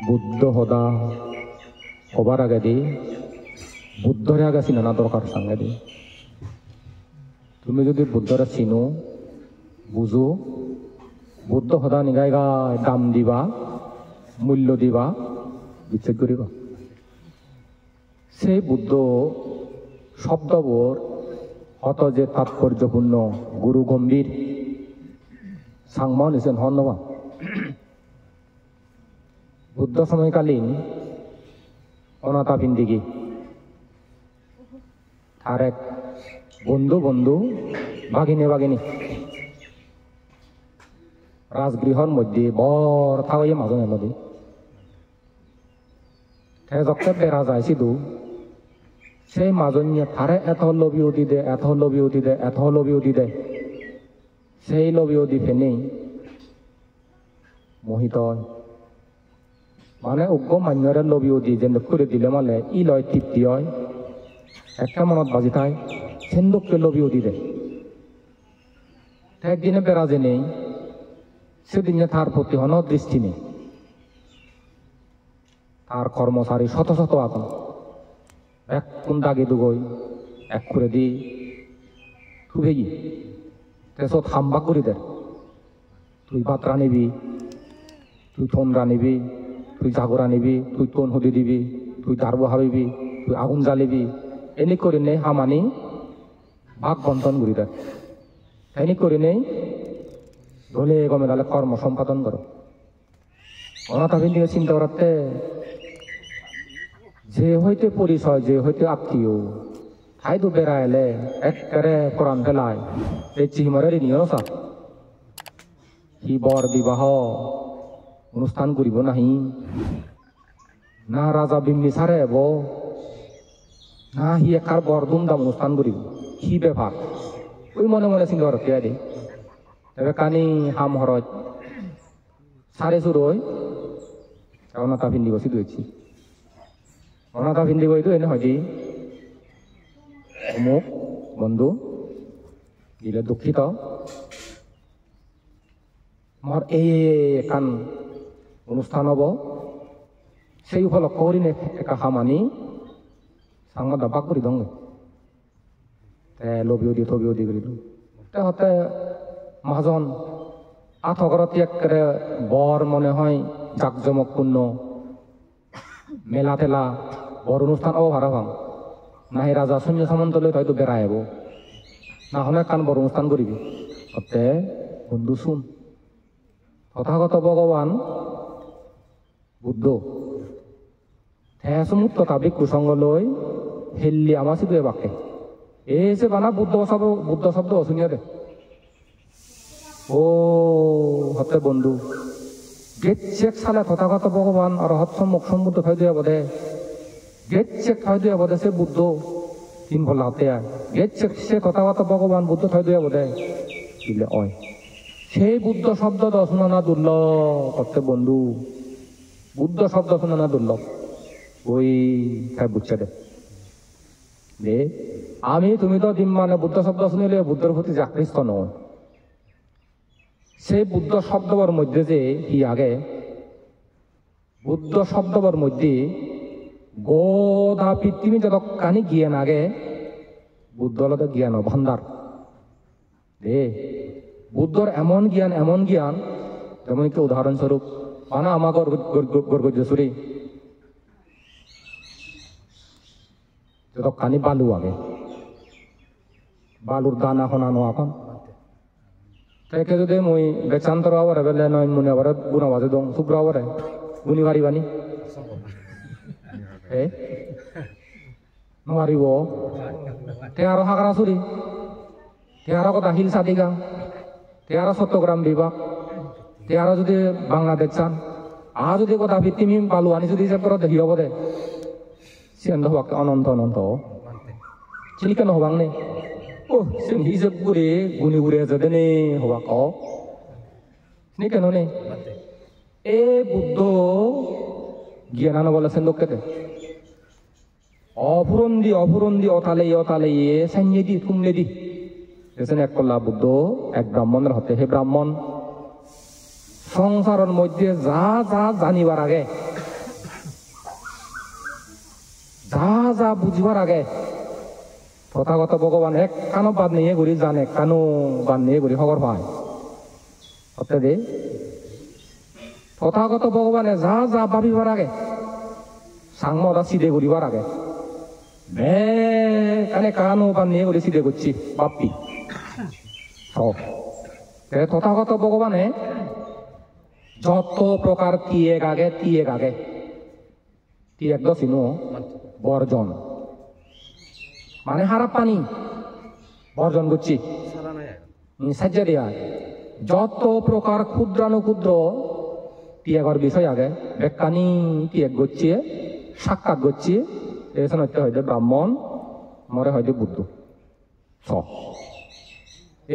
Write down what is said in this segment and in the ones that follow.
বুদ্ধ হদা হবার আগে দি বুদ্ধরে আগে চিনা দরকার সঙ্গে দি তুমি যদি বুদ্ধরে চিনো বুঝো বুদ্ধ হদা নিগাই গায় দাম দিবা মূল্য দিবা বিচ্ছেদ করিবা সেই বুদ্ধ শব্দবোৰ অত যে তাৎপর্যপূর্ণ গুরু গম্ভীর সাংমা নিছেন হন নবা বুদ্ধ সময়কালীন অনাথা পিণ্ডিগী আর এক বন্ধু বন্ধু ভাগিনী ভাগিনী রাজগৃহর মধ্যে বর থাকাই মাজনে নদী যখন বেড়া যায় সিধু সেই মাজনীয়ে তারে এত লবিউদি দে এত লবিউদি দে এত লবিউদি দে সেই লবিউদি ফেনেই মোহিত মানে উগ্র মান্যরে লবিউদি যে করে দিলে মানে ই লয় তৃপ্তি হয় একটা মনত বাজি থায় সেন্দুককে লবিউদি দে একদিনে বেড়া যে নেই সেদিনে তার প্রতি হন দৃষ্টি নেই তার কর্মচারী শত শত আগুন এক কোন দাগে দুগই এক করে দি তুই গি তেসত হাম্বা করি দে তুই বাতরা নিবি তুই থনরা নিবি তুই জাগরা নিবি তুই তন হদি দিবি তুই দারব হাবিবি তুই আগুন জ্বালিবি এনে করে নেই হামানি ভাগ বন্টন করি দে এনে করে নেই ধলে গমে তাহলে কর্ম সম্পাদন করো অনাথাবিন দিকে চিন্তা করাতে যে হইতে পরিচয় যে হইতে আত্মীয় ঠাই তো বেড়াইলে একেবারে কোরআন ফেলায় এই চিহিমারের নিয়ম সা হি বর বিবাহ অনুষ্ঠান করিব নাহি না রাজা বিম্নি সারে হব না হি একার বর ধুমধাম অনুষ্ঠান করিব কি ব্যাপার ওই মনে মনে চিন্তা করতে আরে তবে কানি হাম হরজ সারে সুরই অনাথা পিন্ডি বসি দিয়েছি অনাথা পিন্ডি বই তো এনে হয় অমুক বন্ধু দিলে দুঃখিত আমার এই একান অনুষ্ঠান হব সেই উপলক্ষ করি একা হামানি সাংমা দাবা করি দঙ্গে লবিও দি থবিও দি করিল হতে মহাজন আঠগরতি একেবারে বর মনে হয় জাকজমকপূর্ণ মেলা টেলা বর অনুষ্ঠান ও ভাড়া ভাঙ না হে রাজা সৈন্য সামন্ত লৈ হয়তো বেড়াই হব না হলে কান বর অনুষ্ঠান করিবি হতে বন্ধু শুন তথাগত ভগবান বুদ্ধ ঠেসমুখ তথাপিক কুসঙ্গ লৈ হেল্লি আমার সিধু বাকে এই যে বানা বুদ্ধ শব্দ অশুনিয়া দে ও হতে বন্ধু গেট চেক সালে তথাগত ভগবান অরহত সম্মুখ সম্বুদ্ধ খাই দিয়া বোধে গেট চেক খাই দিয়া বোধে সে বুদ্ধ তিন ভোলা হাতে আয় গেট চেক সে তথাগত ভগবান বুদ্ধ খাই দিয়া বোধে দিলে অয় সেই বুদ্ধ শব্দ শুনো না দুর্লভ হতে বন্ধু বুদ্ধ শব্দ শুনো না দুর্লভ ওই খাই বুঝছে দে আমি তুমি তো দিন মানে বুদ্ধ শব্দ শুনিলে বুদ্ধের প্রতি আকৃষ্ট নয় সেই বুদ্ধ শব্দবর মধ্যে যে কি আগে বুদ্ধ শব্দবর মধ্যে গোধা পৃথিবী যত কানি জ্ঞান আগে বুদ্ধ হল জ্ঞান ভান্ডার দে বুদ্ধর এমন জ্ঞান যেমন কি উদাহরণস্বরূপ মানা আমার গর্গজসুরি যত কানি বালু আগে বালুর দানা শোনানো এখন তাকে যদি মই বেচান্তর আবার বেলে নয় মনে আবার গুণা বাজে দং শুক্র আবার গুণি পারিবানি নোৱাৰিব তে আৰু হাগৰা চুৰি তে আৰু কথা হিল সাদিগা তে আৰু চট্টগ্ৰাম বিভাগ তে আৰু যদি বাংলাদেশ চান আহ যদি কথা ভিত্তিমি পালো আনি যদি হিচাপ কৰা দেখি হ'ব দে সিন্ধ হবাক অনন্ত অনন্ত চিলিকা নহবাং নে ও जों হিসাব করে গুণি ঘুরে যাবে নে হবাক নি কেন নে এ বুদ্ধ জ্ঞান বলেছেন লোককে অফুরন্দি অতালে সাইনে দি থুমলে দি এসেন এক কল্লা বুদ্ধ এক ব্রাহ্মণের হতে হে ব্রাহ্মণ সংসারের মধ্যে যা যা জানিবার আগে যা যা বুঝবার আগে তথাগত ভগবান এক কানো বাদ নিয়ে ঘুরি জান এক কানো বাদ নিয়ে ঘুরি খবর পায় অর্থাৎ তথাগত ভগবানে যা যা ভাবিবার আগে সাংমদা সিধে ঘুরিবার আগে কানে কানো বাদ নিয়ে ঘুরি সিধে করছি বাপ্পি তথাগত ভগবানে যত প্রকার তিয়েক আগে তিয়েক দশিনু বর্জন মানে হারা পানি বর্জন করছি সাজ্জা দিয়া যত প্রকার ক্ষুদ্রানুক্ষুদ্র তিয়াগর বিষয় আগে বেকানি তিয়াগ করছি সাক্ষাৎ করছি এসে হইতে হয়তো ব্রাহ্মণ মরে হয়তো বুদ্ধ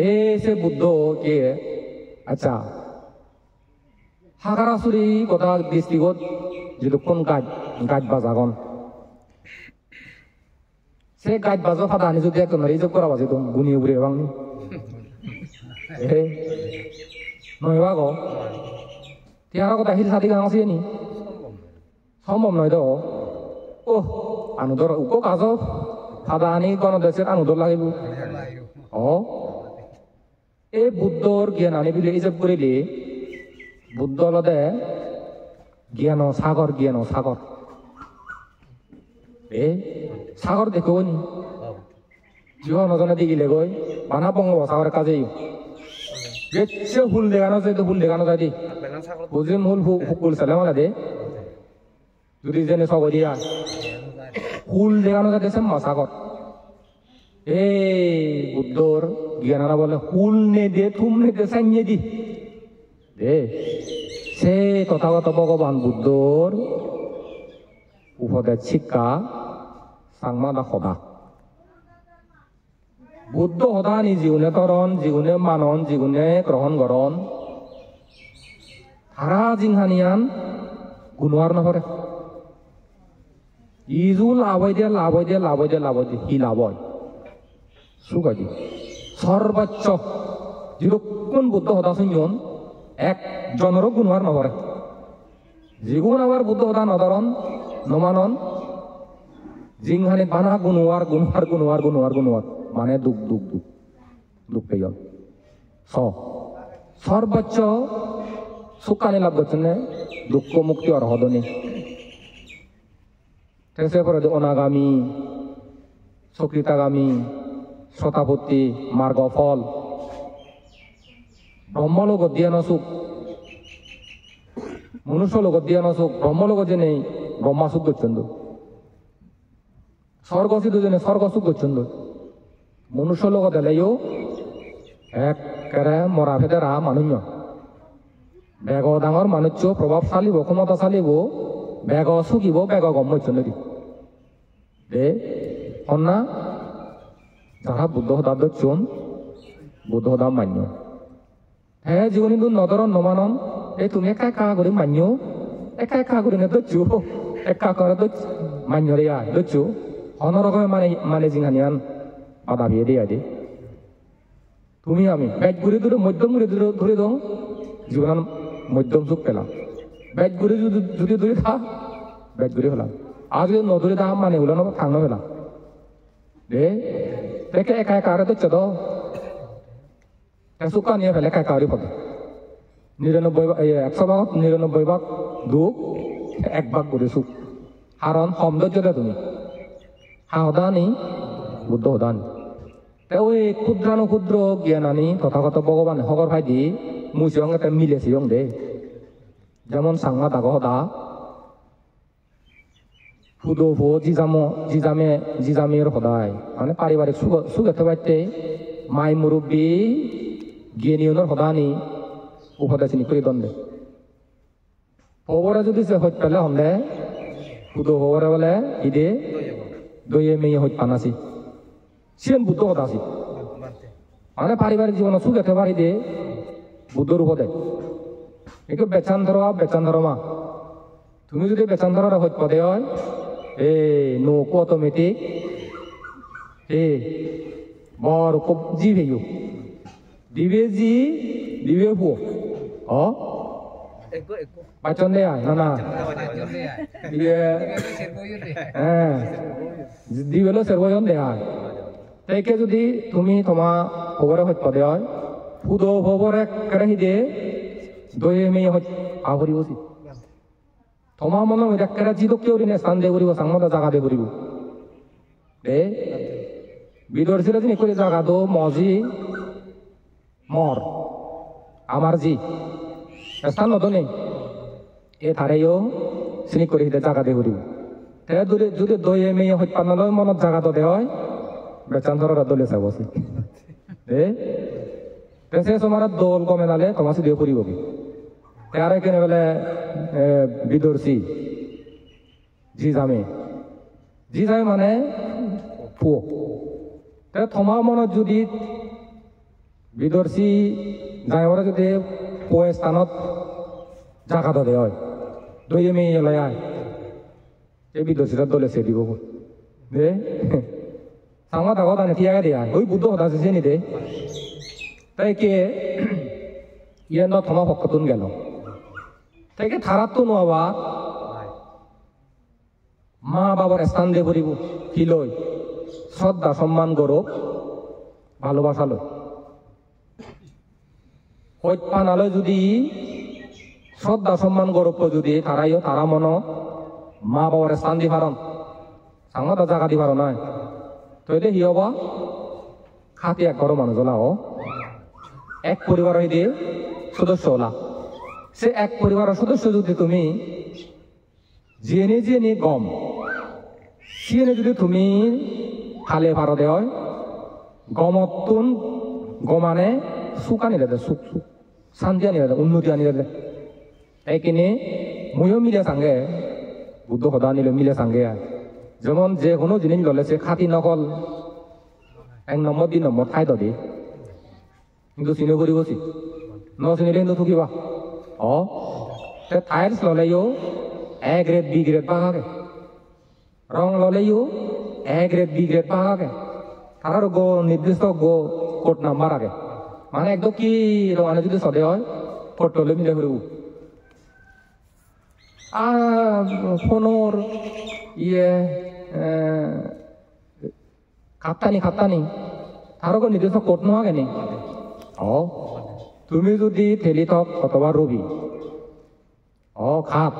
এসে বুদ্ধ কে আচ্ছা হাগারাসুরি কথা ডিস্ট্রিক্টত যেটুকুন গাছ বাজাগন সে গাছ বাজো ফাদা আনি যদি একজন রিজার্ভ করা বাজে তো গুনিয়ে বুড়ে বাংনি নয়বা গো তিয়ার কথা হিল সাথী গাঁসি নি সম্ভব নয় তো ও আনুদর উকো কাজ ফাদা আনি গণদেশের আনুদর লাগিব এই বুদ্ধর জ্ঞান আনি বিলে হিসাব করিলে বুদ্ধ হলদে জ্ঞান সাগর সাগর দেখো নি জীব নজনে দিগিলে গই বানা বঙ্গোপসাগরের কাজেই গেছে ফুল দেখানো যায় তো ফুল দেখানো যায় দি বুঝি মূল ফুল চালে মালা দে যদি জেনে সগরিয়া ফুল দেখানো যায় দেশে সাগর বুদ্ধর জ্ঞানারা বলে ফুল নে দে থুম নে দে সাইয়ে দি দে সে তথাগত ভগবান বুদ্ধর উপদেশ শিক্ষা সাংমাদা সদা বুদ্ধ সদানি জীবনে তরণ জীবনে মানন জীবনে গ্রহণ গরণ তারা জিংহানিয়ান গুণোয়ার নপরে ইজু লাভই দিয়ে হি লাভ হয় সুগাজি সর্বোচ্চ যেরকম বুদ্ধ সদা শুনিয়ন একজনেরও গুণোয়ার নপরে যেগুণ আবার বুদ্ধ সদা নদরণ নমানন জিংহানি বানা গুণোয়ার মানে দুঃখ পেয়ন সর্বোচ্চ সুখানি লাভ করছেন দুঃখ মুক্তি আর হদনি পরে অনাগামী সকৃতাগামী শতাপত্তি মার্গ ফল ব্রহ্মলোকত দিয়া নসুখ মনুষ্য লোকত দিয়া নসুখ ব্রহ্মলোকত যে নেই ব্রহ্মা সুখ করছেন স্বর্গ সিদ্ধ জনে স্বর্গ সুখ করছেন মনুষ্য লোকত এলেও একেবারে মরা ফেদেরা মানুষ বেগ ডাঙর মানুষ প্রভাবশালী ক্ষমতাশালী বেগ সুখিব বেগ গম হচ্ছেন দে অন্না যারা বুদ্ধ সদা দচ্ছন বুদ্ধ সদা মান্য হ্যাঁ জীবনী নদরন নমানন তুমি একা করে মান্য একা করে না দচ্ছু একা করে মান্য রে দচ্ছু অনরকমে মানে জিঙানিয়ান বাধা বিয়ে দিয়ে দে তুমি আমি ব্যাগ ঘুরে মধ্যম ঘুরে দো জীবন মধ্যম সুখ পেলাম ব্যাগ ঘুরে যদি ধরে থা ব্যাগ ঘুরে হলাম আজ যদি নধরে থা মানে হলো না থাকনো পেলাম দে দেখে একা আরে তো চদ সুখা নিয়ে ফেলে একা আরে ফটো 100 ভাগত 99 ভাগ দুখ 1 ভাগ করে সুখ কারণ সৌন্দর্যটা তুমি হাওদানি বুদ্ধ হদানি ওই ক্ষুদ্রানুক্ষুদ্র জ্ঞান আনি তথাগত ভগবান হগর ভাই দি মুসিং একটা মিলেছি দে যেমন সাংমা দাগ হদা হুদো ভো জিজামের হদায় মানে পারিবারিক সুগেতে বাইতে মাই মুরব্বী জ্ঞানীয়নের হদানি উপদেশনি করে দন্দে হবরে যদি সে হইত পেলে হলে হুদো হবরে বলে ইদে দইয়ে মেয়ে হইত পানাসি সিয়েন বুদ্ধ হদাসি মানে পারিবারিক জীবন সুগেতে পারি দে বুদ্ধর উপদেশ একটু বেচান ধরো মা তুমি যদি বেচান ধরা হইত পদে হয় নৌকো অটোমেটিক বর জি ভেয়ু দিবে হু বাচন দেয় না না ইয়ে হ্যাঁ দি বেলো সেরবয়ন দেয় তাইকে যদি তুমি তোমার খবরে হইত দেয় ফুদো খবরে কেড়ে দে দয়ে মেয়ে হইত আহরি বসি তোমার মনে হয় কেড়ে জিদক কেউ নে স্থান দে করিব সাংমদা জায়গা দে করিব দে বিদর্শীরা যিনি করে জায়গা দো মজি মর আমার জি স্থান নতো নেই এ ধারেও চিনি করে হিতে জায়গা দে করিব তে যদি দয়ে মেয়ে হইত পানালয় মনত জায়গা তো দেয় বেচান ধরা দলে চাবছি সে তোমার দোল কমে নালে তোমার দিয়ে পড়িব কি তার কেনে বেলে বিদর্শী জি জামে মানে পুয় তোমার মনত যদি বিদর্শী যাইবরে যদি পুয় স্থানত জাগা দে হয় দইয়ে মেয়ে লয় এই বিদর্শীরা দলে সে দিব দে সাংমা দাগো দানে তিয়াগে দিয়া ওই বুদ্ধ হতা আছে নি দে তাই কে ইয়ে ন থমা পক্ষতুন গেল তাই কে থারাত তো নোয়াবা মা বাবার স্থান দিয়ে পড়িব কি লই শ্রদ্ধা সম্মান গৌরব ভালোবাসা লই হইত পানালয় যদি শ্রদ্ধা সম্মান গৌরব যদি তারাইও তারা মন মা বাবার স্থান দি পারন সাংমা দা জায়গা দি পারো নাই তো এটা হি হবা খাতি এক ঘর মানুষ ওলা এক পরিবার হইতে সদস্য ওলা সে এক পরিবারের সদস্য যদি তুমি জেনে গম সিয়ে যদি তুমি খালে ভাড়া দেয় গমতুন গমানে সুখ আনি দে সুখ সুখ শান্তি আনি দে উন্নতি আনি দে এই কিনে ময়ও মিলে সাঙ্গে বুদ্ধ সদা নিলে মিলে সাঙ্গে যেমন যে কোনো জিনিস ললে সে খাতি নকল 1 নম্বর 2 নম্বর ঠাই দি কিন্তু চিনি কৰিব চি ন চিনিলে কিন্তু থুকিবা টাইলস ললেও A গ্রেড B গ্রেড পাহাগে রং ললেও A গ্রেড B গ্রেড পাহাগে তার গো নির্দিষ্ট গো কোড নাম্বার আগে মানে একদম কি রঙানে যদি সদে হয় কোড ললে মিলে কৰিব ফোনর ইয়ে খাপ্তানি তারও নির্দিষ্ট কোট নোয়া কেন তুমি যদি ঠেলি থক অথবা রবি খাপ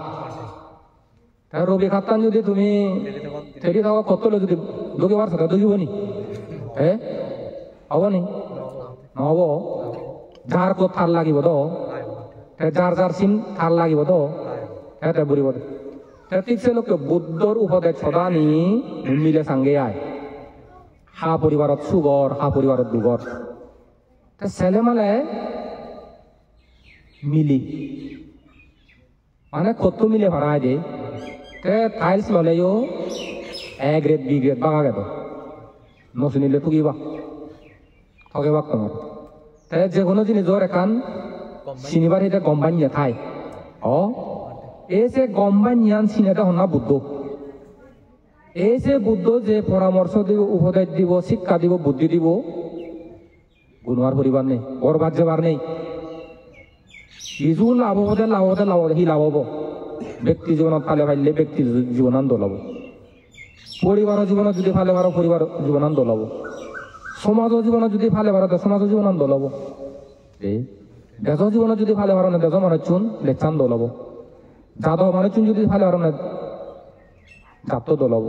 তা রবি খাপ্তান যদি তুমি ঠেলি থাকা কতলে যদি দুগিবার সাথে দুগিব নি হব নি নহব যার কোট থার লাগিব তো যার সিম থার লাগিব তো এটা বুড়িব ঠিক সে লোক বুদ্ধর উপদেশ সদা নি মিলে সাঙ্গে আয় হা পরিবারত সুগর হা পরিবারত দুগর ছেলে মানে মিলি মানে কত মিলে ভাড়ায় দে টাইলস ললেও A গ্রেড B গ্রেড বাগা গেত নশুনিলে ঠকিবা ঠকেবাক তোমার যে কোনো জিনিসর এখান চিনিবার এটা গম বানিয়ে থাই এসে গম বানিয়ান চিনেটা হনা বুদ্ধ এই যে বুদ্ধ যে পরামর্শ দিব উপদেশ দিব শিক্ষা দিব বুদ্ধি দিব গুণার পরিবার নেই বরবাদ যাবার নেই কিছু লাভ হতে সি লাভ হব ব্যক্তি জীবনত ফালে ফাইলে ব্যক্তি জীবনান্ত লাভ পরিবার জীবনত যদি ফালে ভাড়া পরিবার জীবনান্ত লাভ সমাজ জীবনত যদি ফালে ভাড়া সমাজ জীবনান্ত লাভ দেশ জীবনত যদি ফালে ভাড়া না দেশ মানে চুন লেচান দলাব যাদব মানে চুন যদি ফালে ভাড়া না জাত দলাব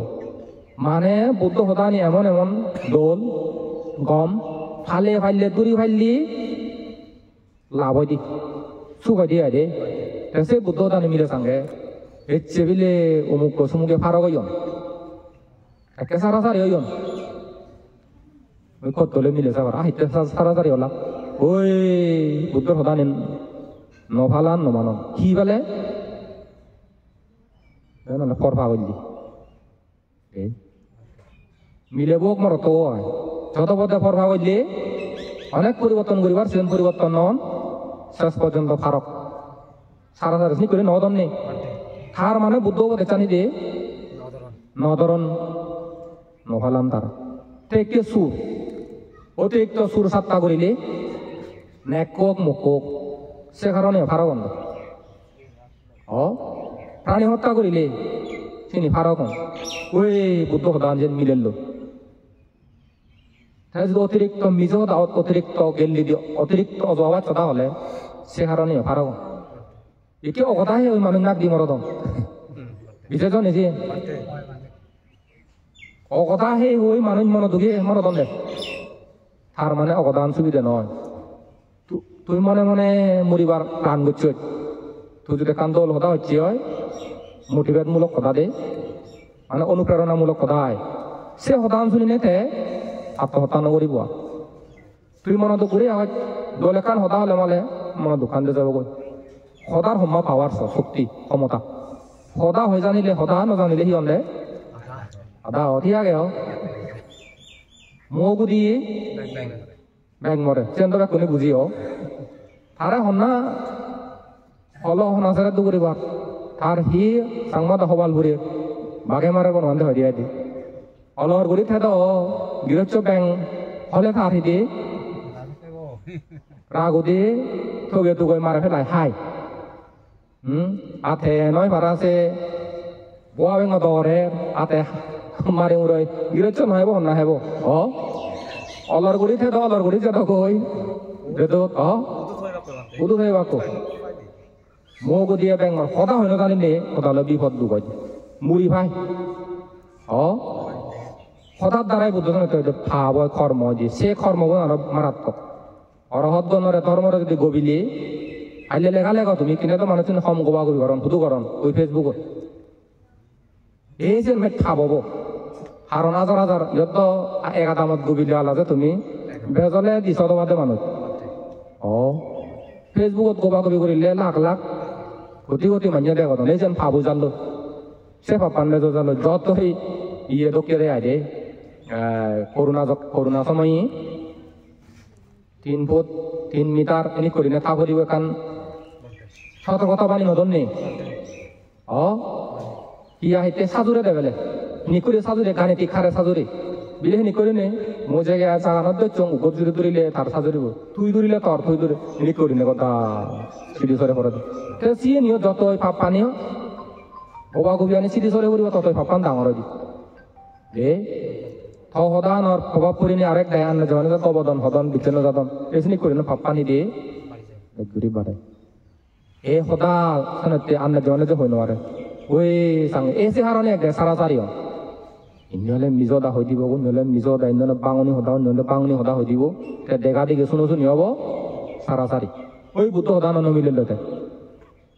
মানে বুদ্ধ সদানি এমন এমন দোল গম ফালে ফাইলে দূরি ফাইলি লাভ হয় দি সুখ হয় দিয়ে সে বুদ্ধ সদানি মিলে সাঙ্গে এচ্ছে বিলে অমুক সমুকে ফারক হইন একে সারা সারি হইন ওই কতলে মিলে সাবার আহিতে সারা সারি হলা ওই বুদ্ধ সদানি নফালান নমানন কি বলে ফরফা হইলি মিলে বোক মর তো যত পথে ফরফা হইলে অনেক পরিবর্তন করিবার সেন পরিবর্তন নন শেষ পর্যন্ত ফারক সারা সারি করে নদন নেই থার মানে বুদ্ধ দেখানি দে নদরন নফালাম তারা তে সুর অতিরিক্ত সুর সাতটা করিলে নেকক মুকক সে কারণে ফারক প্রাণী হত্যা করিলে চিনি ফারক ওই বুদ্ধ সদান যে মিলেল তাই যদি অতিরিক্ত মিজ অতিরিক্ত গেলি দিয়ে অতিরিক্ত অজবাব চদা হলে সে কারণে ফারক একে অগদাহে ওই মানুষ নাক দি মরদম বিশেষ নিজে অগদাহে ওই মানুষ মন দুঃখে মরদম দে তার মানে অগদান সুবিধা নয় তুই মনে মনে মরিবার প্রাণ করছ তুই যদি কান্দল কথা হচ্ছে হয় মোটিভেটমূলক কথা দে মানে অনুপ্রেরণামূলক কথা হয় সে সদান শুনি নেতে আত্মহত্যা নকরিব তুই মন দুঃখ করে হয় দলেকান সদা হলে মালে মন দোকান দিয়ে যাবগৈ সদাৰ সময় পাৱাৰ শক্তি ক্ষমতা সদা হৈ জানিলে সদা নজানিলে সি অন্ধে আধা ঠিয়াকে মগু দি বেং মরে চেন্দ্র বেগ কোনে বুঝি তারে সন্না হল সনাচারে দু করিব তার সি সাংবাদ সবাল ঘুরে বাঘে মারে বনবান্ধে হৈ দিয়া দি অলর ঘুরি থেদ গৃহস্থ বেং হলে তার হিদি রাগুদি থগে তুগৈ মারে ফেলাই হাই ate nói para se boa ben adore ate mare uroi girecho na hebo olor guri the do olor guri jado koi de do budu thai bako mo go dia beng mar khoda hoino jani ne khoda lo bipod du koi muri bhai khoda darai buddha jane to phabo kormo je se kormo gon ar marattok arhat gonore dharmo re jodi gobile আইলে লেখা লেখা তুমি কিনে তো মানুষ সম গোবা Gobi করন শুধু করন ওই ফেসবুকত এই যে মেট খাবব হারণ হাজার হাজার যত একাদামত গবিলে আলা যে তুমি বেজলে দিছ বাদে মানুষ ফেসবুকত গোবা গবি করিলে লাখ লাখ কোটি কোটি মানুষ দেখা কথা এই যেন ফাবু জানলো সে পাপান বেজো জানলো যত সেই ইয়ে দোকে আইদে করোনা সময় 3 ফুট 3 মিটার এনে করি না তা করিব কান সতর্কতা বাণী নদন নেই ইয়া হইতে সাজুরে দেবেলে নিকুরে সাজুরে গানে টিখারে সাজুরে বিলে নিকুরে নে মো জায়গায় চাগানোর দচ্ছং উপর জুড়ে ধরিলে তার সাজুরিব তুই ধরিলে তোর তুই ধরে নিকুরি নে কথা সিঁড়ি সরে করে দে সিয়ে নিও যতই পাপ পানিও ওবা গবি আনি সিঁড়ি সরে করিব ততই পাপ পান ডাঙর দি দে সদান আর প্রভাব পড়িনি আরেক দেয় আন্না জনে অবদান সদন বিচ্ছিন্ন যাদন এসনি করি না পাপ পানি দিয়ে ঘুরি বাড়ায় এ সদা সানতে আন্না জনে যে হই নরে ওই সাং এসে হারনে এক সারা সারিও ইনলে মিজদা হই দিব নলে মিজদা ইনলে বাঙনি হদা নলে বাঙনি হদা হই দিব তে দেখা দিকে শুনো শুনি হবো সারা সারি ওই বুদ্ধ হদা নন মিলেলতে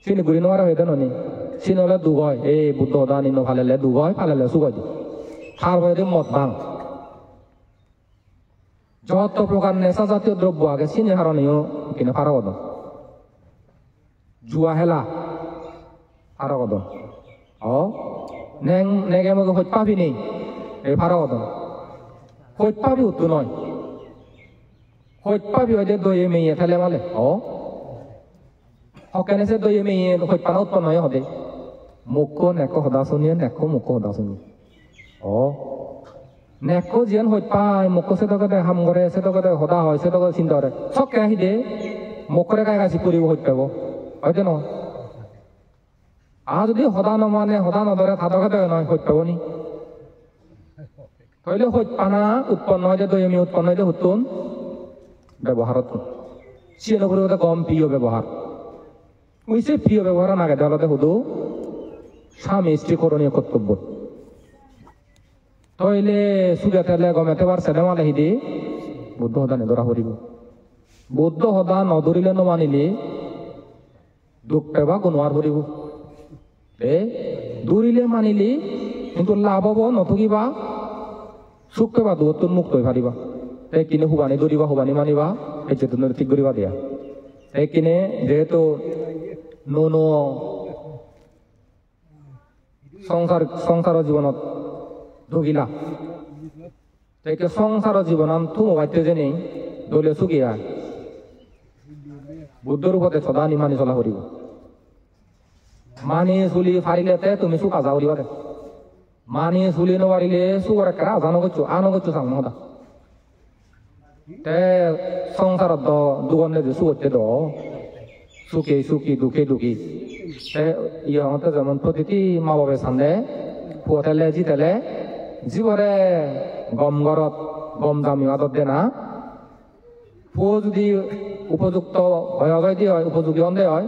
সিনি ঘুরি নরে হইতে ননি সিনলে দুগয় এই বুদ্ধ হদা নিন ফালেলে দুগয় ফালেলে সুগয় দি সার হয়ে মত ভাঙ যত প্রকার নেশা জাতীয় দ্রব্য আগে চিনি হারণীয় কিনে ফারকদ জুয়া হেলা ফারকদ নেগে মগে হইত পাবি নেই এই ফারকদ হইত পাবি উত্তু নয় হইত পাবি হইতে দইয়ে মেয়ে ফেলে মালে হকেনে সে দইয়ে মেয়ে হইত পানা উৎপন্ন হয় হদে মুখ নেক সদা শুনিয়ে নেক মুখ সদা শুনি নেকো জিয়ান হইত পাই মুখো সে তকে হাম করে সে তকে হদা হয় সে তকে চিন্তা করে সবকে আহি দে মুখরে গাই গাছি পরিব হইত পাব হয়তো ন যদি হদা নমানে হদা নধরে থাদকে দেয় নয় হইত পাব নি তাহলে হইত পানা উৎপন্ন হয় যে দৈমি উৎপন্ন হয় যে হুতুন ব্যবহারত চিন করে কম প্রিয় ব্যবহার ওই সে প্রিয় ব্যবহার নাগে দেওয়ালতে হুদু স্বামী স্ত্রী করণীয় কর্তব্য তইলে সুগে তেলে গমেতে পারছে না মালে হিদি বুদ্ধ হদা নেদরা করিব বুদ্ধ হদা নধরিলে নমানিলে দুঃখ পেবা কোনোয়ার করিব দূরিলে মানিলি কিন্তু লাভ হব নথকিবা সুখ পেবা দূরত্বর মুক্ত হয়ে পারিবা তাই কিনে হুবানি দৌড়িবা হুবানি মানিবা এই চেতন ঠিক করিবা দিয়া তাই কিনে যেহেতু নো সংসার জীবনত ঢুকিলা তাই সংসার জীবন তুমো বাইতে যে নেই দলে সুগিয়া বুদ্ধর উপরে সদা নি মানি চলা করিব মানি চুলি ফারিলেতে তুমি সুখ আজা করিবা দে মানি চুলি নবারিলে সুগর একটা আজা নগচ্ছু চাং নদা তে সংসারত দুগনে যে সুগতে দ সুখে সুখী দুখে দুখী ইহতে যেমন প্রতিটি মা বাবের সামনে পুয়া তেলে জি তেলে জীবরে গম গরত গম দামি আদত দে না পুয়া যদি উপযুক্ত ভয় দিয়ে হয় উপযোগী অন্ধে হয়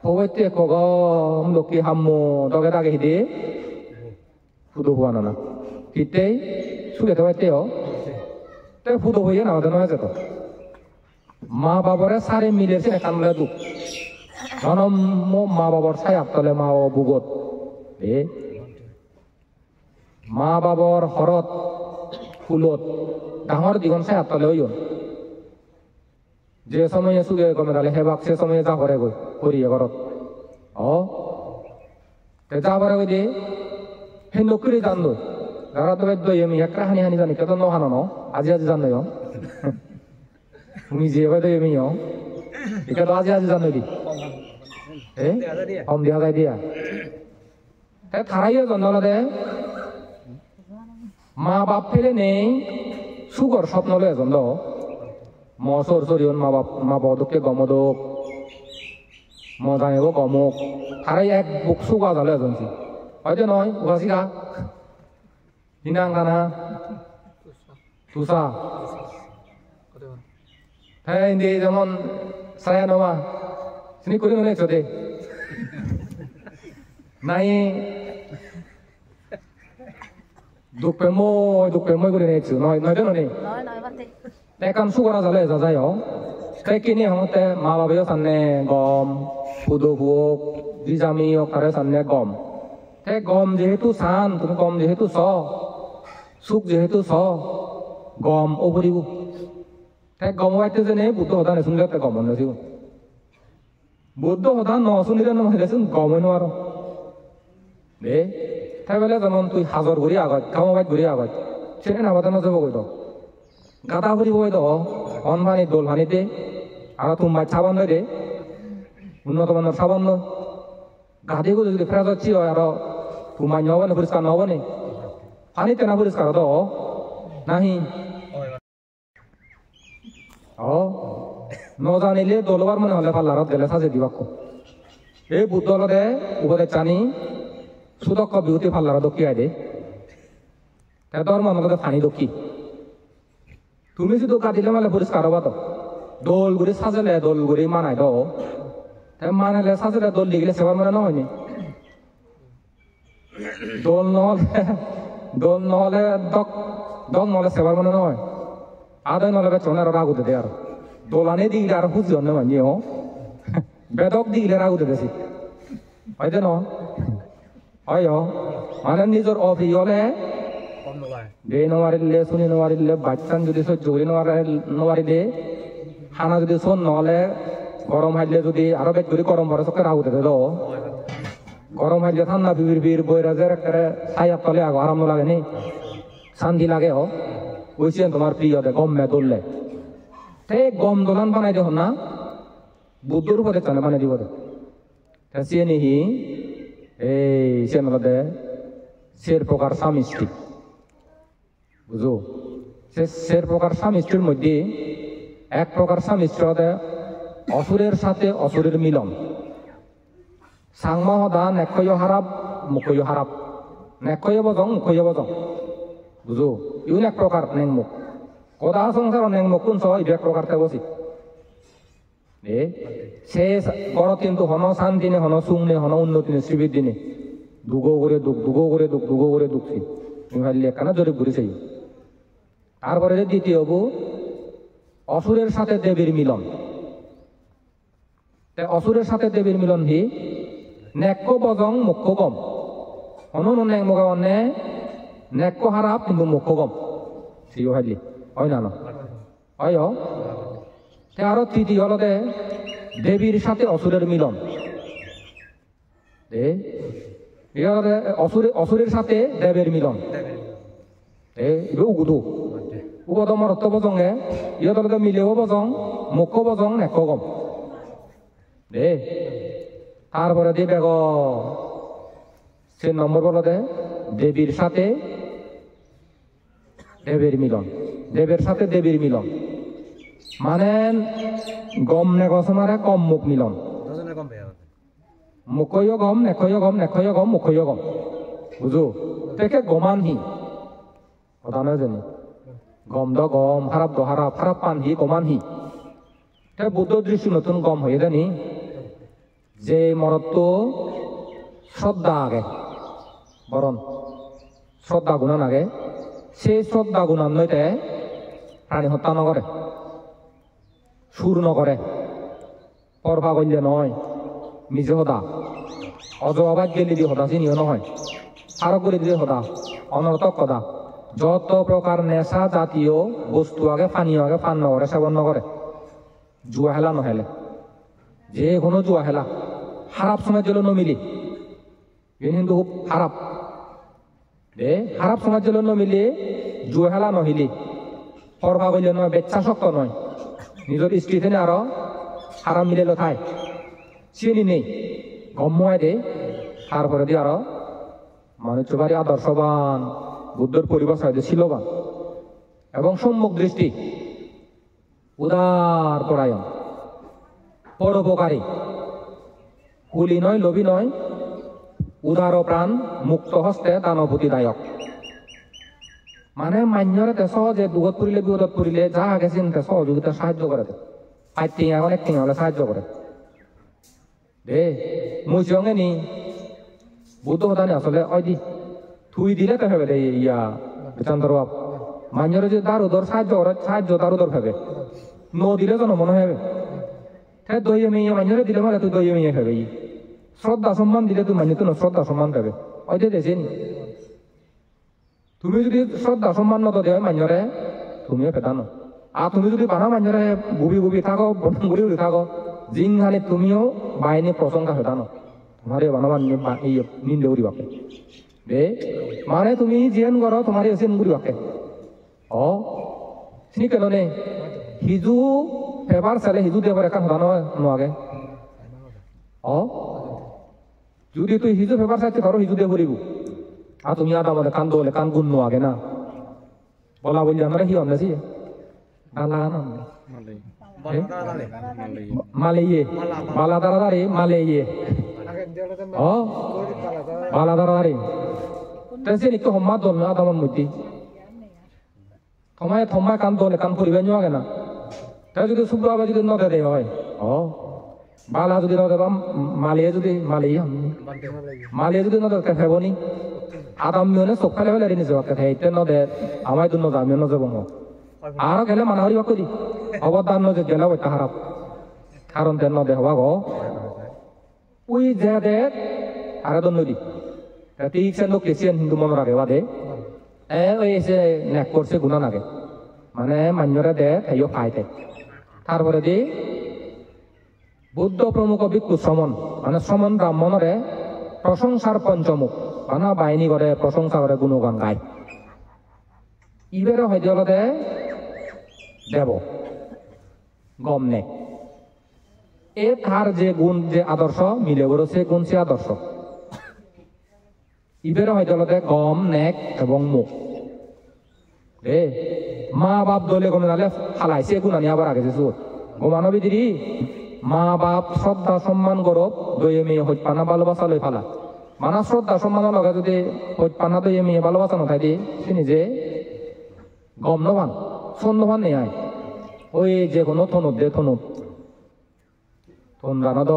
পুয়াতে গম লক্ষ্মী হাম্মু দগে দাগে হিদে ফুদো হওয়া না ফিরতেই সুখে তো বাইতেও তাই ফুদো হইয়া না ওদের নয় যেত মা বাবারে সারে মিলেছে কানলে দুঃখ জনম মা বাবার ছাই আপতলে মা ও বুগত মা বাবার হরত ফুলত ডাঙর দিগন ছাই আপতলে ওইন যে সময়ে সুগে গমে তাহলে হেবাক সে সময়ে যা করে গই করিয়ে ঘরত যা করে গই দে হে নকরি জান দই যারা তো বেদ আমি একটা হানি হানি জানি কেতন নহানো ন আজি আজি জান নয় তুমি যে বেদ আমি এটা তো আজি আজি জান দি কম দেখা যায় দিয়া থারাইও জন্ম দে মা বাপ ফেলে নেই সুগর স্বপ্ন লয়ে জন্ম মসর সরিয়ন মা বদকে গমদক মজানেব গমক তারাই এক বুক সুগা জালে এজনছি হয়তো নয় উগাছিকা হিনাং কানা তুষা হ্যাঁ ইন্দি যেমন সায়া নমা সিনি করি মনে চোদে নাই দুঃখে মই করে নেছো নয় নয় নয় এখন সুগরা জালে যা যায় তাই কিনি হতে মা বাবাও সামনে গম ফুদো বুক জিজামি কারে সামনে গম তাই গম যেহেতু সান তুমি গম যেহেতু সুখ যেহেতু গম ওপরিব তাই গম হইতে যে নেই বুদ্ধ হতা নেশুনলে তাই গম নেছিল বুদ্ধ হতা নশুনিলে নহলেচোন গমই নোৱাৰ দে তাই বলে যেমন তুই হাজর ঘুরি আগত গাঁও বাইত ঘুরি আগত সেটা নাবাতে নযাব কই তো গাদা ফুরিব কই তো অন ভানি দোল ভানি দে আর তুমি সাবান লই দে উন্নত মানের সাবান লয় গাধি গুলো যদি ফেরা যাচ্ছি হয় আর তোমার নহব না পরিষ্কার নহব নি পানিতে না পরিষ্কার তো নাহি নজানিলে দলবার মনে হলে পাল্লারত গেলে সাজে দিবাক এই বুদ্ধ দে উপরে চানি সুদক্ষ বিহুতি পাল্লার দক্ষিয়াই দে তোর মনে ফানি দক্ষি তুমি শুধু কাটিলে মানে পরিষ্কার হবা তো দোল গুড়ি সাজেলে দোল গুড়ি মানাই দ মানাইলে সাজেলে দোল লিগলে সেবার মানে নহয়নি দোল নহলে দল নহলে সেবার মানে নহয় আদায় নহলে বেচনে আর রাগুতে দে আর দোলানে দিলে আর বুঝি অন্য মানি বেদক দিলে রাগুতে দেছি হয়তো ন হয় মানে নিজের অপ্রিয় হলে দে নোৱাৰিলে শুনি নোৱাৰিলে বাচ্চান যদি সহ্য কৰি নোৱাৰিলে খানা যদি চোন নহলে গরম হাইলে যদি আরো বেশ করে গরম ভরে চোখে রাহুতে দিল গরম হাইলে ঠান্ডা বির বইরাজের একটা ছায়ার তলে আগো আরাম লাগে নি শান্তি লাগে ওইসে তোমার প্রিয় দে গমে দোললে তাই গম দোলান বানাই দেহ না বুদ্ধর উপরে চানে বানাই দিব দে সে নিহি এই সে নলে সের প্রকার স্বামী বুঝো সে সের প্রকার স্বামী স্ত্রীর মধ্যে এক প্রকার স্বামী স্ত্রী অসুরের সাথে অসুরের মিলন সাংমা হদা নেকয় হারাপ মুখয় হারাপ নেকয় বজং মুখয় বজং বুঝো ইউন এক প্রকার নেংমুখ কদা সংসার নেংমুখ কোন সহ এক প্রকার বসি সে বড় কিন্তু হন শান্তি নে হন সুখ নে হন উন্নতি নে শ্রীবৃদ্ধি নে দুগো করে দুঃখছি তুমি ভাবলি একখানা জরিপ ঘুরেছে তারপরে দ্বিতীয় অসুরের সাথে দেবীর মিলন অসুরের সাথে দেবীর মিলন হি নেক্য বজং মুখ্য গম অনু নেক মুখা অন্যে নেক্য হারাপ কিন্তু মুখ্য গম সিও হাইলি হয় না হয় আরো তৃতীয় হল দেবীর সাথে অসুরের মিলন অসুরের সাথে দেবের মিলন উগুদু উগদম অর্থ বজঙে ইহতলে মিলেও বজং মুখ্য বজং নেক্য গম তারপরে দে বেগ সে নম্বর বলো দেবীর সাথে দেবের মিলন দেবের সাথে দেবীর মিলন মানে গম নেগসমারে কম মুখ মিলন মুখয় গম নেখয় গম নেখয় গম মুখয় গম বুঝো তেকে গমান হি কথা নয় জানি গম দ গম হারাপ দ হারাপ হারাপ পান হি গমান হি তে বুদ্ধ দৃষ্টি নতুন গম হয়ে জানি যে মরত শ্রদ্ধা আগে বরণ শ্রদ্ধা গুণান আগে সেই শ্রদ্ধা গুণান নইতে প্রাণী হত্যা নকরে সুর নকরে পরভা করলে নয় নিজে সদা অজবাদ গেলি দিয়ে সদা চিনিও নহয় আরো করে দিয়ে সদা অনর্থক সদা যত প্রকার নেশা জাতীয় বস্তু আগে পানীয় আগে পান নকরে সেবন নকরে জুয়া হেলা নহেলে যে কোনো জুয়া হেলা খারাপ সমাজ জন্য নমিলি কিন্তু খুব খারাপ খারাপ সমাজ জন্য নমিলি জুয়া হেলা নহিলি পরভা করলে নয় বেচ্ছা শক্ত নয় নিজের স্ত্রী থেকে আরো খারাপ মিলে লথায় চিনি নেই গম্মায় দে তারপরে দিয়ে আরো মানুষ বাড়ি আদর্শবান বুদ্ধর পরিবার সাহায্যে শিলবান এবং সম্মুখ দৃষ্টি উদার পরায়ণ পরোপকারী কুলি নয় লোভী নয় উদার প্রাণ মুক্ত হস্তে দানভূতিদায়ক মানে মান্যরে সহজে দুগত পড়িলে বিপদত পড়িলে যা গেছেন সহযোগিতা সাহায্য করে পাইটিং এখন একটিং হলে সাহায্য করে দে মুই সঙ্গে নি বুদ্ধ হতানি আসলে ওই দি থুই দিলে তো ভেবে দে ইয়া চন্দ্র বাপ মান্যরে যে দার উদর সাহায্য করে সাহায্য দার উদর ভেবে ন দিলে তো মনে হবে তে দইয়ে মেয়ে মান্যরে দিলে মানে তুই দইয়ে মেয়ে ভেবে শ্রদ্ধা সম্মান দিলে তুই মান্য তুই শ্রদ্ধা সম্মান পাবে ওই যে দেশেন তুমি যদি শ্রদ্ধা সম্মান নত দেয় মান্যরে তুমিও পেতানো আর তুমি যদি বানা মান্যরে গুবি গুবি থাকো গুড়ি গুড়ি থাকো জিনখানে তুমিও বাহিনী প্রশংসা পেতানো তোমার বানাবার নিন্দে উড়ি বাকে দে মানে তুমি জিয়ান করো তোমার এসেন গুড়ি বাকে অ চিনি কেন নে হিজু ফেভার চালে হিজু দেবার একা হতানো নোয়াগে অ যদি তুই হিজু ফেভার চাইতে ধরো হিজু দিয়ে পড়িব আর তুমি আদা আমাদের কান দোলে কান গুণ নোয়াগে না বলা বললি আমরা কি আমরা জি লাগানো মালেয়ে বালা দাঁড়াদারে মালেয়ে ও বালা দাঁড়াদারে তেসে নিকো হম্মা দোল না আদামান মধ্যে থমায় কান দোলে কান পরিবে নোয়াগে না তাই যদি শুভ্রভাবে যদি নদে দেয় হয় ও বালা যদি নদে বা মালিয়ে যদি মালিয়ে যদি নদে ফেবনি আদাম মিয়নে চোখ ফেলে ফেলে নিজে সেইতে নদে আমায় দু নদে আমিও নজে বঙ্গ আরো গেলে মানাহারি বাক্য দি অবদান নদে গেলে ওইটা খারাপ কারণ তেন নদে হবা গো উই যে দে আরে দন নদী ঠিক সে লোক কেসিয়ান হিন্দু মনের আগে বাদে ওই এসে নেক করছে গুণা নাগে মানে মান্যরে দে তাইও খাইতে তারপরে দি বুদ্ধ প্রমুখ ভিক্ষু শ্রমণ মানে শ্রমণ ব্রাহ্মণরে প্রশংসার পঞ্চমুখ মানে বাহিনী করে প্রশংসা করে গুণগান গায় ইবেরও হয়তো হলতে দেব গম নে এ তার যে গুণ যে আদর্শ মিলে বড় সে গুণ সে আদর্শ ইবেরও হয়তো হলতে গম নেক এবং মুখ রে মা বাপ দলে গমে নালে ফালাই সে গুণ আনি আবার আগে যে সুর গোমানবী দিদি মা বাপ শ্রদ্ধা সম্মান গরব দইয়ে মেয়ে হইত পানা ভালোবাসা লই ফালা মানা শ্রদ্ধা সম্মানের লগে যদি হইত পানা দইয়ে মেয়ে ভালোবাসা নথাই দি সে নিজে গম নবান সন্নবান নেই আয় ওই যে কোনো থনুত দে থনুত থন রানা দ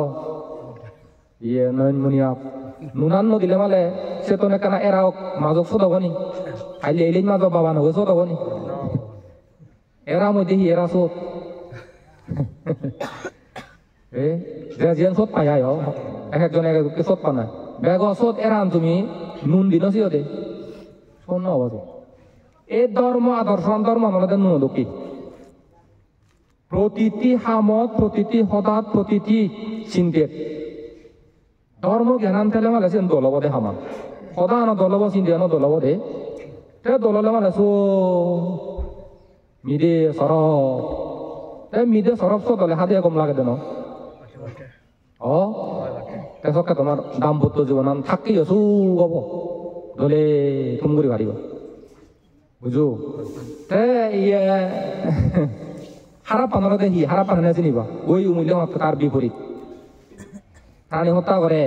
ইয়ে নয়ন মুনিয়া নুনান নদিলে মালে সে তো নেকানা এরাও মাজক চোদাবনি আইলে এলিন মাজক বাবা নগে চোদাবনি এরা মই দেখি এরা চোত জিয়ান চোত পাই আয় এক একজন এক একজনকে চোত পানায় বেগ চোত এরান তুমি নুন দিন চিও দে শোন অবশ্য এই ধর্ম আদর্শ ধর্ম আমাদের নুন দক্ষী প্রতিটি হামত প্রতিটি হঠাৎ প্রতিটি চিন্তের ধর্ম জ্ঞানান থেলে মালে সে দলবদে হামান সদা আনা দলব চিন্তে আনো দলবদে তে দললে মালে চো মিদে সরব তে মিদে সরব চো দলে হাতে কম লাগে দেন অ তেসকে তোমার দাম্পত্য জীবন থাকি আছো গব দলে তুম করে পারিব বুঝো তে ইয়ে হারা পানার দেখি হারা পানা চিনিবা ওই উমিলে মাত্র তার বিপরীত প্রাণী হত্যা করে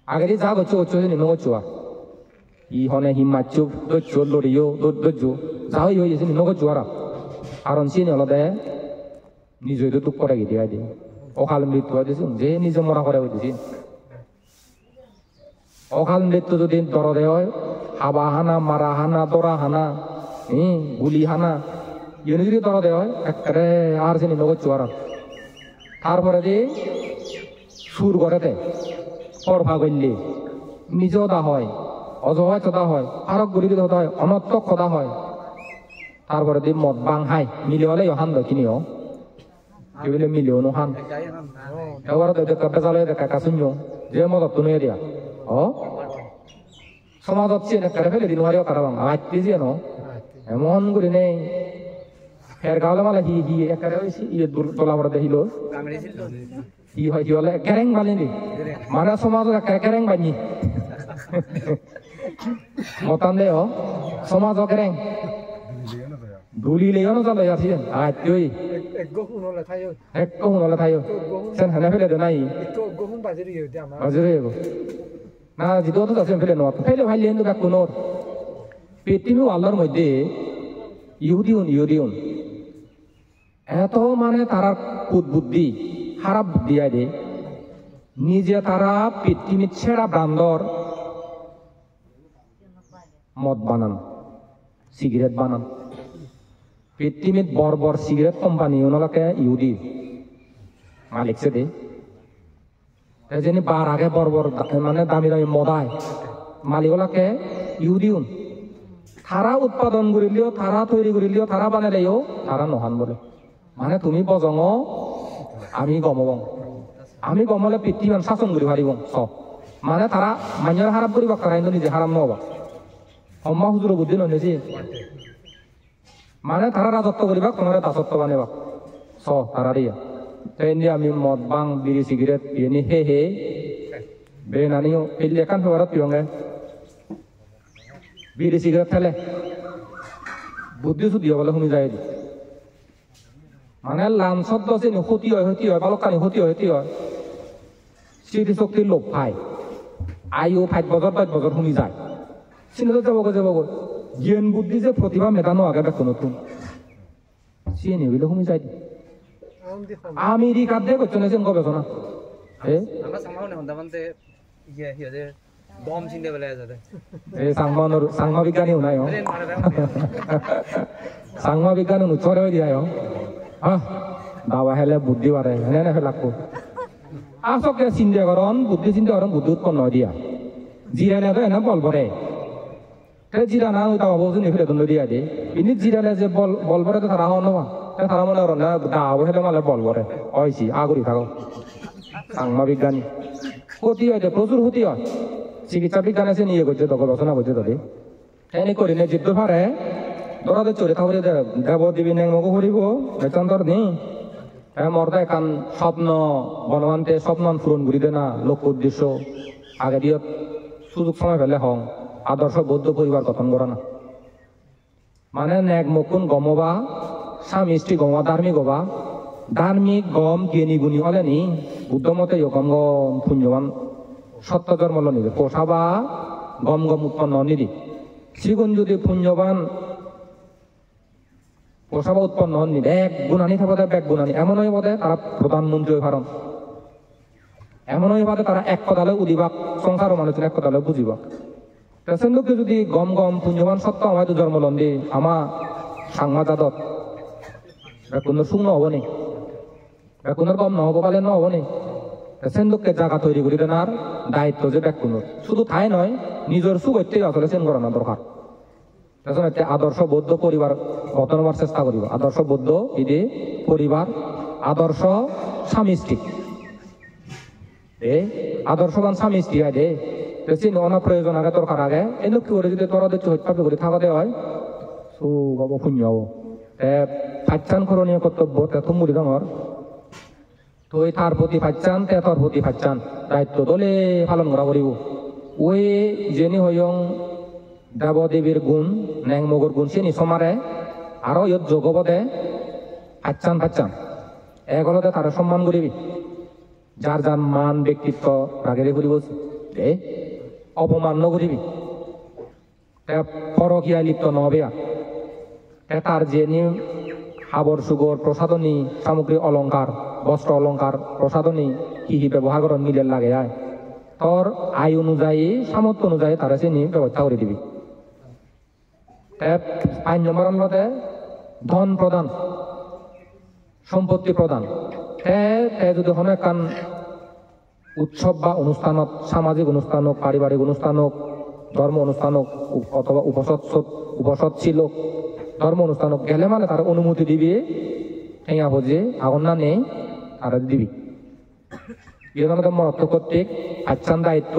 আগে যা করছো করছো নিম্ন করছো ই হনে হিম মারছো দৈর্য লড়িও দৈর্য যা হয়েছে নিম্ন করছো আর কারণ চিনি হলদে নিজে তো দুঃখ করে গিয়ে দিয়ে অকাল মৃত্যু হয়েছে যে নিজে মরা করে হইতেছি অকাল মৃত্যু যদি দরদে হয় হাবা হানা মারা হানা দরা হানা গুলি হানা ইয়ে যদি দরদে হয় একেবারে আর চিনি নগচ্ছু আর তারপরে যে সুর গড়েতে পরভা করলে নিজেও দা হয় অজয় চদা হয় আরক গুলি হতে হয় অনর্থক খদা হয় তারপরে দিয়ে মদ বাং হাই মিলে হলে হান কিনিও এগুলো মিলেও নো হান এবার বেজালে দেখা শুনিও যে মদত তো নিয়ে দিয়া সমাজত চেয়ে ফেলে দিন হারিও কারণ আজকে যে এমন করে নেই ফের গাওলে মালে হি হি একারে ইয়ে তোলা পড়ে দেখিল ই হয় কি হলে কেরেং বানিনি মানে সমাজ কেরেং বানি মতান দে সমাজ কেরেং ধুলি লেও না চলে আসি আজ তুই এক গহুন হলে থাইও সেন হানে ফেলে দে নাই বাজরে না জিতো তো আছে ফেলে নো ফেলে ভাই লেন তো কোনো পৃথিবী আল্লাহর মধ্যে ইহুদিউন এত মানে তারা বুদ্ধি খারাপ বুদ্ধি আয় নিজে তারা পৃথিবীর ছেড়া বান্দর মদ বানান সিগারেট বানান পৃথিবীর বড় সিগারেট কোম্পানি ওনাকে ইহুদি মালিক সে দে বার আগে বড় মানে দামি দামি মদায় মালিকগুলাকে ইহুদিউন তারা উৎপাদন করিলেও তারা তৈরি করিলেও তারা বানালেও তারা নহান বলে মানে তুমি বজং আমি গমবং আমি গমলে পৃথিবী শাসন করি পারিব সব মানে তারা মাইনের হারাপ করিব তারা কিন্তু নিজে হারাম নহবা সম্মা হুজুর বুদ্ধি ননেছি মানে তারা রাজত্ব করিবা তোমার দাসত্ব বানিবা স তারা দিয়া তাই আমি মদ বাং বিড়ি সিগারেট ইয়ে হে বে নানিও পেলি একান ফেবারত পিয়ঙ্গে বিড়ি সিগারেট ফেলে বুদ্ধি শুদ্ধি বলে শুনি যায় মানে লাঞ্চত দছে ক্ষতি হয় বালকানি ক্ষতি হয় স্মৃতি শক্তির লোভ পায় আয়ু 5 বছর শুনি যায় চিন্তা যাব জ্ঞান বুদ্ধি যে প্রতিভা মেধানো আগে দেখো নতুন চিয়ে নিবিলে শুনি যায় আমেরিকার দিয়ে করছো না গবেষণা সাংমা বিজ্ঞানীও নাই সাংমা বিজ্ঞানী উচ্চরে হয়ে দিয়া দাবা হেলে বুদ্ধি বাড়ে হেনে ফেলাকো আসকে চিন্তা করন বুদ্ধি উৎপন্ন হয় দিয়া জিরালে তো এনে বল ভরে জিরা না দাবা বলছো নি ফেলে দিয়া দে ইনি জিরালে যে বল ভরে তো তারা হওয়া তারা মনে করেন না দাবা হেলে মালে বল ভরে হয়েছি আগুরি থাকো সাংমা বিজ্ঞানী ক্ষতি হয় প্রচুর ক্ষতি হয় চিকিৎসা বিজ্ঞান আছে নিয়ে করছে তো গবেষণা করছে তাদের এনে করি না জিদ্দ পারে ধরাতে চলে তাহলে দেব দিবি নেমগো করিব বেতন নি মর্দা একান স্বপ্ন বনবান্তে স্বপ্ন পূরণ করি দে না লক্ষ্য উদ্দেশ্য আগে দিয়ে সুযোগ সময় পেলে হং আদর্শ বৌদ্ধ পরিবার গঠন করা না মানে নেক মুকুন গমবা স্বামী স্ত্রী গমা ধার্মিক গম জ্ঞানী গুণী হলে নি বুদ্ধ মতে গম পুণ্যবান সত্য জন্ম নিবে পোষাবা গম উৎপন্ন নিদি শ্রীগুণ যদি পুণ্যবান পোষাবা উৎপন্ন হননি এক গুণানি থাকবে এক গুণানি এমন হয়ে বোধে তারা প্রধানমন্ত্রী হয়ে পারেন এমন হয়ে বাদে তারা এক কথালে উদিবাক সংসার মানুষ এক কথালে বুঝিবাক পেশেন্ট লোককে যদি গম পুণ্যবান সত্য আমার জন্ম লন দি আমার সাংমা জাদত কোনো সুখ নহব নি বেকুনের গম নহব পালে নহব নি পেশেন্ট লোককে জায়গা তৈরি করি দেন আর দায়িত্ব যে বেকুনের শুধু ঠাই নয় নিজের সুখ হইতে আসলে চেন করানো দরকার আদর্শ বৌদ্ধ পরিবার গঠন হওয়ার চেষ্টা করিব আদর্শ বৌদ্ধ ইদে পরিবার আদর্শ স্বামী স্ত্রী আদর্শবান স্বামী স্ত্রী হয় দে চিনি অনা প্রয়োজন আগে দরকার আগে এই লোক কি করে যদি তোরা দেখছো হত্যা করে থাকাতে হয় সু বাবু শূন্য হবো ফাইচান করণীয় কর্তব্য তেত মুড়ি ডাঙর তুই তার প্রতি ফাইচান তে তোর প্রতি ফাইচান দায়িত্ব দলে পালন করা করিব ওই জেনি হইং দেবদেবীর গুণ ন্যাংমগর গুণ চিনি সমারে আরো ইয়ত যোগবদে ফাইচান এক হলতে তারা সম্মান করিবি যার যার মান ব্যক্তিত্ব রাগেরে করিব এ অপমান নকরিবি পরকীয়ায় লিপ্ত নহবে আর তার যে হাবর সুগর প্রসাদনী সামগ্রী অলঙ্কার বস্ত্র অলঙ্কার প্রসাদনী কি ব্যবহার করেন মিলের লাগে আয় তোর আয় অনুযায়ী সামর্থ্য অনুযায়ী তারা সে নিয়ে ব্যবস্থা করে দিবি। 5 নম্বর হলতে ধন প্রদান সম্পত্তি প্রদান যদি কোনো একখান উৎসব বা অনুষ্ঠানত সামাজিক অনুষ্ঠানক পারিবারিক অনুষ্ঠানক ধর্ম অনুষ্ঠানক অথবা উপসৎ ছিল ধর্ম অনুষ্ঠানক গেলে মানে তার অনুমতি দিবি ঠেঙা ভোজে আগুন না নেই তারা দিবি আমাদের মরত্ব কর্তৃক আচ্ছান দায়িত্ব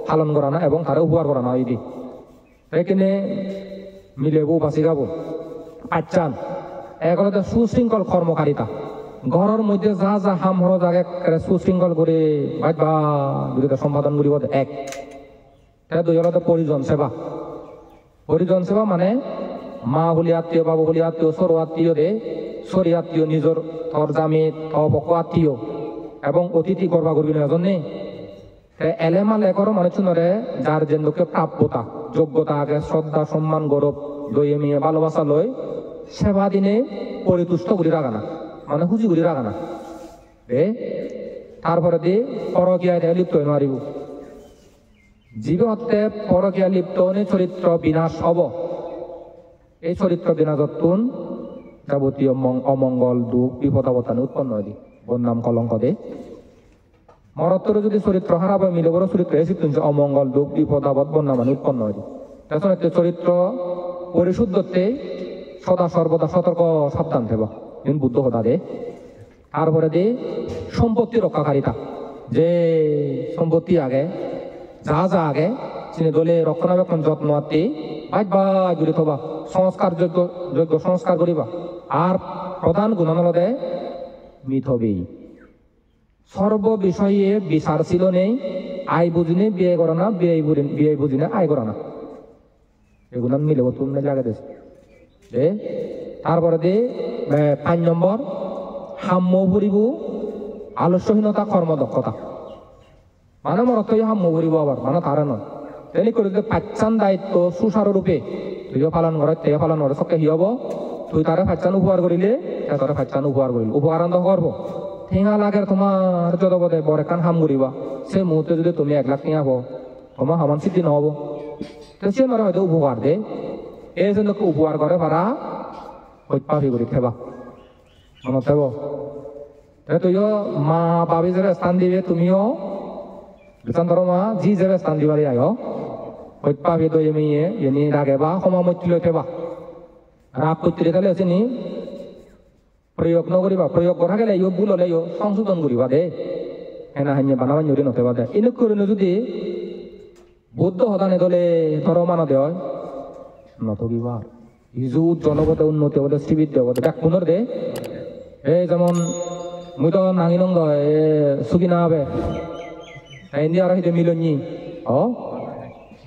পালন করানো এবং তারা উপহার করানো হয় দি এখানে মিলেবো বাঁচি গাবো আচ্ছান এক হলো সুশৃঙ্খল কর্মকারিতা ঘরের মধ্যে যা যা হাম হর জাগে সুশৃঙ্খল করে সম্পাদন করিব এক 2 হলো পরিজন সেবা মানে মা বলি আত্মীয় বাবু বলি আত্মীয় সর আত্মীয় রে সরি আত্মীয় নিজের থর জামি থপক আত্মীয় এবং অতিথি করবা করবি না এজন্য এলেমাল একর মানুষজনরে যার যে লোকে প্রাপ্যতা যোগ্যতা আগে শ্রদ্ধা সম্মান গৌরব দইয়ে মিয়ে ভালোবাসা লয় সেবা দিনে পরিতুষ্ট করি রাখানা মানে হুজি করি রাখানা তারপরে দিয়ে পরকীয়ায় লিপ্ত হয়ে মারিব জীবে হতে পরকীয়া লিপ্ত চরিত্র বিনাশ হব এই চরিত্র বিনাশত্তুন যাবতীয় অমঙ্গল দুঃখ বিপদাবতানি উৎপন্ন হয় বন্যাম কলঙ্ক দে মরত্তর যদি চরিত্র খারাপ হয় মিলে বড় চরিত্র এসে অমঙ্গল দুঃখ বিপদাবত বন্যামানি উৎপন্ন হয় তখন চরিত্র পরিশুদ্ধতে সদা সর্বদা সতর্ক সাবধান থেব বুদ্ধ হতা দে তারপরে দে সম্পত্তি রক্ষাকারিতা যে সম্পত্তি আগে যা যা আগে চিনে দলে রক্ষণাবেক্ষণ যত্ন আত্মি বাইক বাই দূরে থবা সংস্কার যোগ্য সংস্কার করিবা আর প্রধান গুণানলদে মিথবি সর্ব বিষয়ে বিচার ছিল নেই আয় বুঝিনে বিয়ে করো না বিয়ে বুঝিনে আয় করো না এগুলো মিলে তুমি লাগে দেশ তারপরে দে 5 নম্বর হাম্য ভরিব আলস্যহীনতা কর্মদক্ষতা মানে মরত হাম্য ভরিব আবার মানে তারা নয় তেনে করে পাচ্ছান দায়িত্ব সুচারুরূপে তুইও পালন করে তেও পালন করে সবকে হি হব তুই তারা পাচ্ছান উপহার করিলে তারা পাচ্ছান উপহার করিল উপহারান্ত করবো ঠেঙা লাগে তোমার যত বোধে বড় একান হাম করিবা সেই মুহূর্তে যদি তুমি 1 লাখ ঠেঙা হবো তোমার হামান সিদ্ধি নহব তো সে মানে হয়তো উপহার দে এই জন্য উপহার করে ভাড়া হইপাফি করি থেবা মনত থেব তুইও মা বাবি যাবে স্থান দিবে তুমিও ধর মা জি যাবে স্থান দিবারি আয় হইপাফি দই মেয়ে এনে রাগে বা সমামতি লৈ থেবা রাগ করতে তাহলে হচ্ছে নি প্রয়োগ নকরিবা প্রয়োগ করা গেলে ইও ভুল হলে ইও সংশোধন করিবা দে এনা হাইনে বানাবান জড়ি নথেবা দে এনে করিলে যদি বুদ্ধ হতানে দলে ধর্মান দেয় নথকিবা ইজু জনপথে উন্নতি হতে শ্রীবিদ্যা হতে দেখ পুনর দে এই যেমন মুই তো নাঙি নঙ্গ সুখী না হবে ইন্ডিয়া আর হিতে মিলনি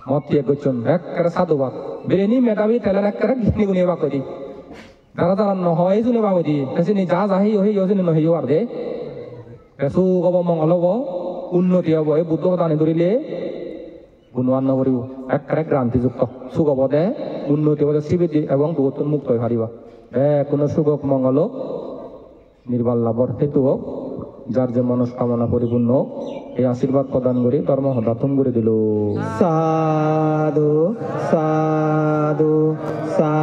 মত দিয়ে করছেন একেবারে সাধুবাদ বেরেনি মেধাবী তেলের একেবারে গিনি গুনিয়ে বাক করি যারা যারা নহয় জুনে বাবু দি তেসিনি যা যাহি ওহি ইজনে নহি আর দে সু কব মঙ্গল হব উন্নতি হব এই বুদ্ধ কথা ধরিলে গুণৱান নকৰিব একেবাৰে ক্ৰান্তিযুক্ত সুখ হব দে উন্নতি হব শ্ৰীবৃদ্ধি এবং দুঃখত মুক্ত হৈ পাৰিবা কোনো সুখক মঙ্গলক নিৰ্বাল লাভৰ হেতু হোক যাৰ যে মনস্কামনা পৰিপূৰ্ণ হোক এই আশীৰ্বাদ প্ৰদান কৰি ধৰ্ম সদাতন কৰি দিলো সাধু সাধু সাধু।